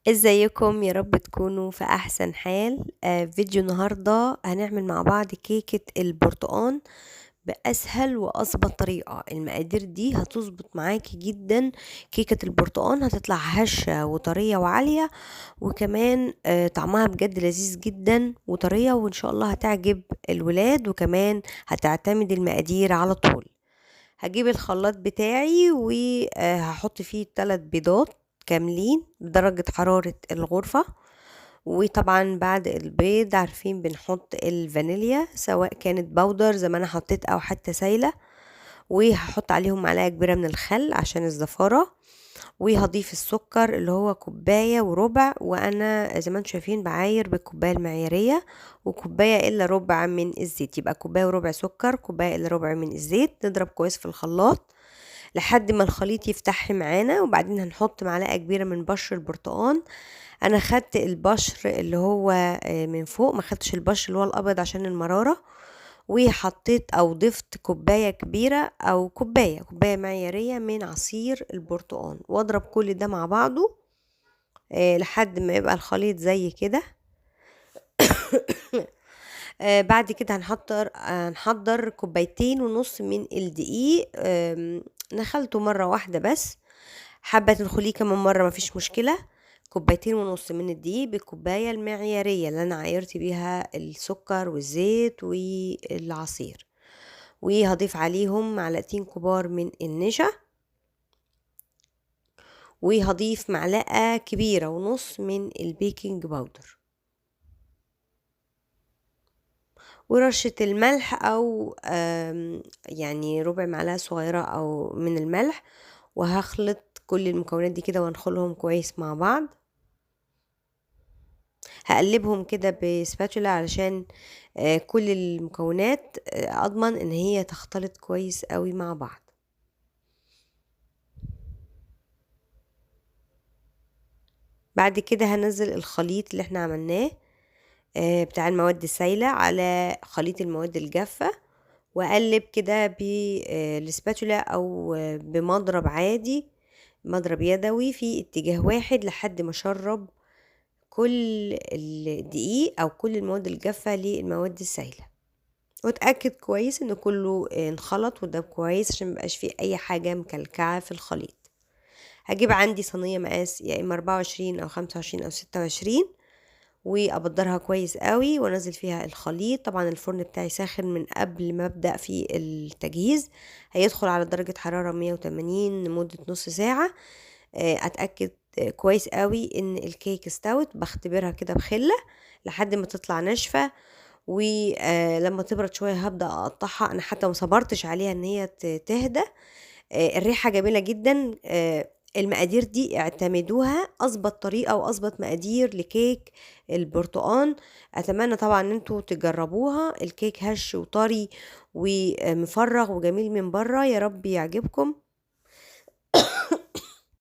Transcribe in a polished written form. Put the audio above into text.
ازيكم؟ يا رب تكونوا في احسن حال. فيديو النهاردة هنعمل مع بعض كيكة البرتقال باسهل واظبط طريقة. المقادير دي هتظبط معاكي جدا. كيكة البرتقال هتطلع هشة وطرية وعالية، وكمان طعمها بجد لذيذ جدا وطرية، وان شاء الله هتعجب الولاد، وكمان هتعتمد المقادير على طول. هجيب الخلاط بتاعي وهحط فيه 3 بيضات كاملين بدرجة حرارة الغرفة. وطبعا بعد البيض عارفين بنحط الفانيليا، سواء كانت بودر زي ما انا حطيت او حتى سايلة. وهحط عليهم معلقة كبيرة من الخل عشان الزفارة. وهضيف السكر اللي هو كوباية وربع، وانا زي ما انتم شايفين بعاير بالكوباية المعيارية. وكوباية الا ربع من الزيت، يبقى كوباية وربع سكر، كوباية الا ربع من الزيت. نضرب كويس في الخلاط لحد ما الخليط يفتح معانا، وبعدين هنحط معلقة كبيرة من بشر البرتقال. انا خدت البشر اللي هو من فوق، ما خدتش البشر اللي هو الابيض عشان المرارة. وحطيت او ضفت كوباية كبيرة او كوباية معيارية من عصير البرتقال، واضرب كل ده مع بعضه لحد ما يبقى الخليط زي كده. بعد كده هنحضر كوبايتين ونص من الدقيق. نخلته مرة واحدة بس. حابة تنخليه كمان مرة مفيش مشكلة. كوبايتين ونص من الدقيق بالكوباية المعيارية اللي انا عايرت بيها السكر والزيت والعصير. وهضيف عليهم معلقتين كبار من النشا. وهضيف معلقة كبيرة ونص من البيكنج باودر، ورشة الملح او يعني ربع معلقة صغيرة او من الملح. وهخلط كل المكونات دي كده وانخلهم كويس مع بعض. هقلبهم كده بسباتولا علشان كل المكونات اضمن ان هي تختلط كويس قوي مع بعض. بعد كده هنزل الخليط اللي احنا عملناه بتاع المواد السائلة على خليط المواد الجافة، واقلب كده بالسباتولا او بمضرب عادي، مضرب يدوي في اتجاه واحد لحد ما اشرب كل الدقيق او كل المواد الجافة للمواد السائلة. واتأكد كويس ان كله انخلط وده كويس عشان مبقاش فيه اي حاجة مكلكعة في الخليط. هجيب عندي صينية مقاس يا اما 24 او 25 او 26، وابدرها كويس قوي وانزل فيها الخليط. طبعا الفرن بتاعي ساخن من قبل ما ابدا في التجهيز، هيدخل على درجة حرارة 180 لمدة نص ساعة. اتاكد كويس قوي ان الكيك استوت، بختبرها كده بخلة لحد ما تطلع ناشفة. ولما تبرد شوية هبدأ اقطعها. انا حتى ما صبرتش عليها ان هي تهدى. الريحة جميلة جدا. المقادير دي اعتمدوها، اظبط طريقة واظبط مقادير لكيك البرتقال. اتمنى طبعا ان انتوا تجربوها. الكيك هش وطري ومفرغ وجميل من بره، يا رب يعجبكم.